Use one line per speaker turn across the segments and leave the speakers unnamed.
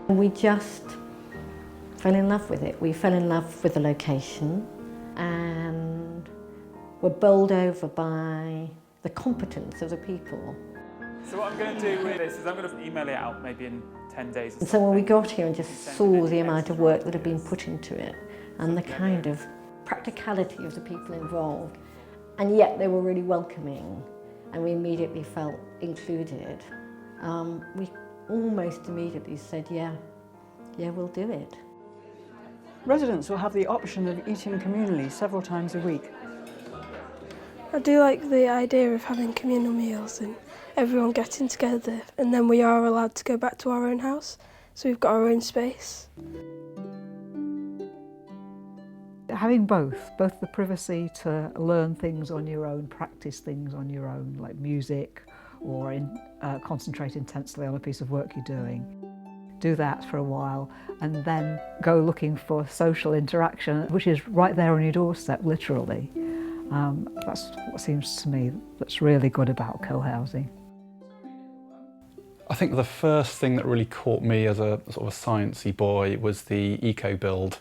We just fell in love with it. We fell in love with the location and were bowled over by the competence of the people.
So what I'm going to do with this is I'm going to email it out maybe in 10 days.
And so when we got here and just saw the amount of work that had been put into it and the kind of practicality of the people involved, and yet they were really welcoming and we immediately felt included, we almost immediately said, yeah, we'll do it.
Residents will have the option of eating communally several times a week.
I do like the idea of having communal meals and everyone getting together, and then we are allowed to go back to our own house, so we've got our own space.
Having both the privacy to learn things on your own, practice things on your own, like music, or concentrate intensely on a piece of work you're doing. Do that for a while and then go looking for social interaction, which is right there on your doorstep, literally. That's what seems to me that's really good about co-housing.
I think the first thing that really caught me as a sort of a sciencey boy was the eco-build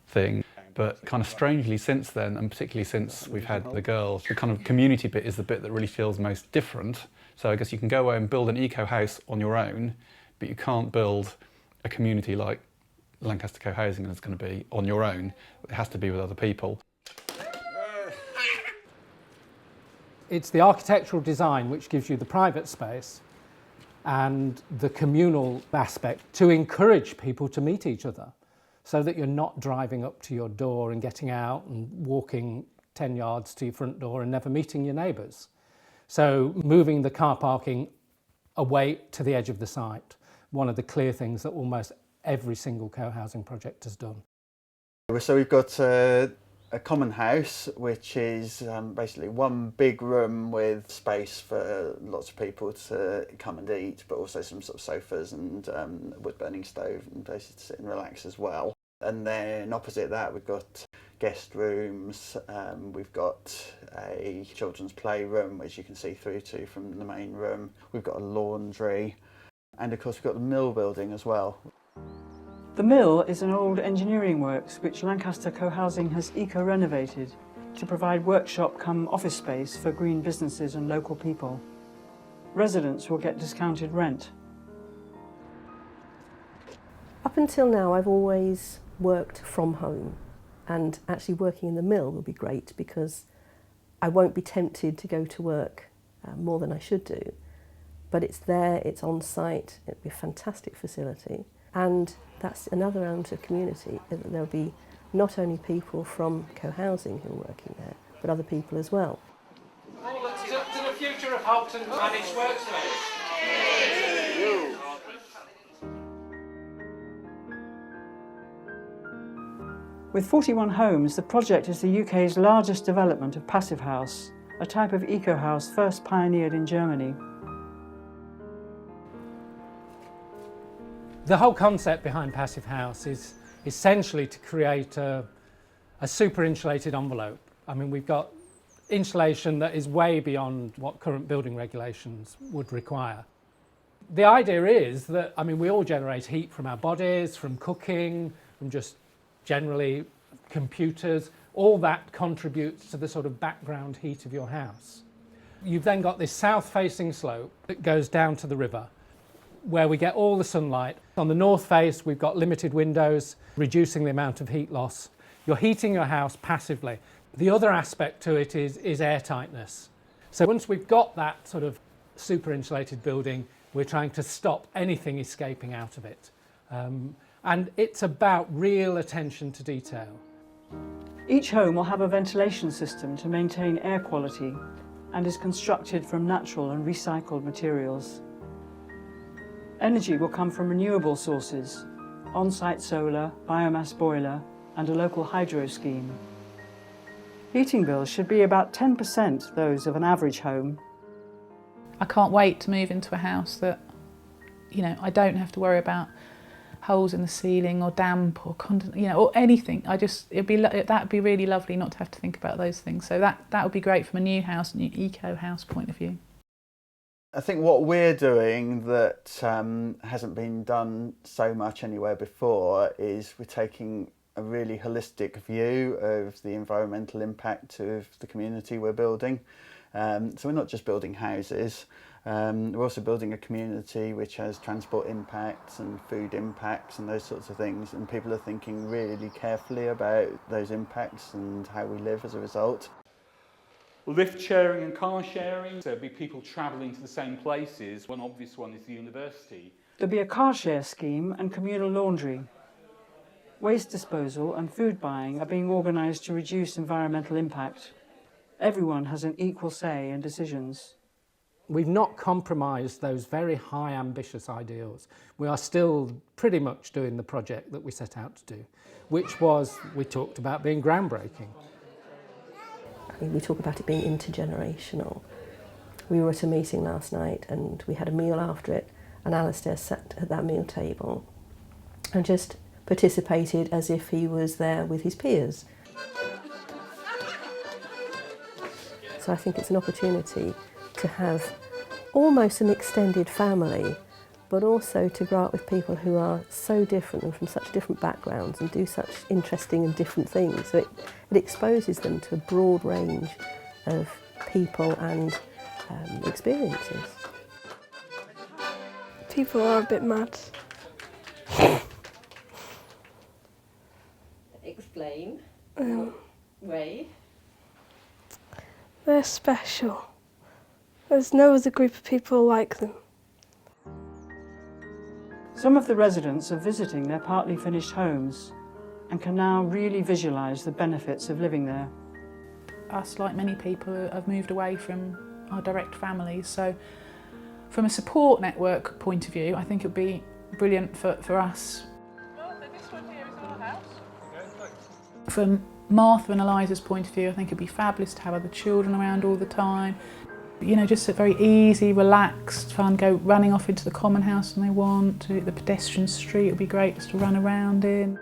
thing. But kind of strangely since then, and particularly since we've had the girls, the kind of community bit is the bit that really feels most different. So I guess you can go away and build an eco-house on your own, but you can't build a community like Lancaster Cohousing is going to be on your own. It has to be with other people.
It's the architectural design which gives you the private space and the communal aspect to encourage people to meet each other so that you're not driving up to your door and getting out and walking 10 yards to your front door and never meeting your neighbours. So moving the car parking away to the edge of the site, one of the clear things that almost every single co-housing project has done.
So we've got a common house, which is basically one big room with space for lots of people to come and eat, but also some sort of sofas and wood-burning stove and places to sit and relax as well. And then opposite that we've got guest rooms, we've got a children's playroom which you can see through to from the main room, we've got a laundry, and of course we've got the mill building as well.
The mill is an old engineering works which Lancaster Cohousing has eco-renovated to provide workshop come office space for green businesses and local people. Residents will get discounted rent.
Up until now I've always worked from home, and actually working in the mill will be great because I won't be tempted to go to work more than I should do. But it's there, it's on site, it'll be a fantastic facility. And that's another element of community, that there'll be not only people from co-housing who are working there, but other people as well.
To the future of Holton managed workspace.
With 41 homes, the project is the UK's largest development of passive house, a type of eco-house first pioneered in Germany.
The whole concept behind Passive House is essentially to create a super insulated envelope. I mean, we've got insulation that is way beyond what current building regulations would require. The idea is that, I mean, we all generate heat from our bodies, from cooking, from just generally computers. All that contributes to the sort of background heat of your house. You've then got this south-facing slope that goes down to the river, where we get all the sunlight. On the north face, we've got limited windows, reducing the amount of heat loss. You're heating your house passively. The other aspect to it is airtightness. So once we've got that sort of super insulated building, we're trying to stop anything escaping out of it. And it's about real attention to detail.
Each home will have a ventilation system to maintain air quality and is constructed from natural and recycled materials. Energy will come from renewable sources, on-site solar, biomass boiler, and a local hydro scheme. Heating bills should be about 10% those of an average home.
I can't wait to move into a house that, you know, I don't have to worry about holes in the ceiling or damp or or anything. That'd be really lovely not to have to think about those things. So that would be great from a new house, new eco house point of view.
I think what we're doing that hasn't been done so much anywhere before is we're taking a really holistic view of the environmental impact of the community we're building. So we're not just building houses, we're also building a community which has transport impacts and food impacts and those sorts of things, and people are thinking really carefully about those impacts and how we live as a result.
Lift sharing and car sharing, so there'll be people travelling to the same places. One obvious one is the university.
There'll be a car share scheme and communal laundry. Waste disposal and food buying are being organised to reduce environmental impact. Everyone has an equal say in decisions.
We've not compromised those very high ambitious ideals. We are still pretty much doing the project that we set out to do, which was, we talked about being groundbreaking.
We talk about it being intergenerational. We were at a meeting last night and we had a meal after it, and Alistair sat at that meal table and just participated as if he was there with his peers. So I think it's an opportunity to have almost an extended family, but also to grow up with people who are so different and from such different backgrounds and do such interesting and different things. So it exposes them to a broad range of people and experiences.
People are a bit mad.
Explain. Way.
They're special. There's no other group of people like them.
Some of the residents are visiting their partly finished homes and can now really visualise the benefits of living there.
Us, like many people, have moved away from our direct families, so from a support network point of view, I think it would be brilliant for us. This one here is our house. From Martha and Eliza's point of view, I think it'd be fabulous to have other children around all the time. You know, just a very easy, relaxed, fun, go running off into the common house when they want to. The pedestrian street would be great just to run around in.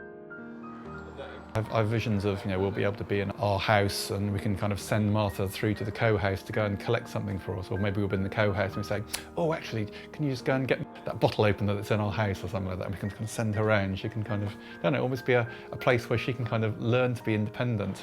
I've visions of, we'll be able to be in our house and we can kind of send Martha through to the co-house to go and collect something for us, or maybe we'll be in the co-house and we say, oh, actually, can you just go and get that bottle opener that's in our house or something like that, and we can kind of send her around. She can kind of, almost be a place where she can kind of learn to be independent.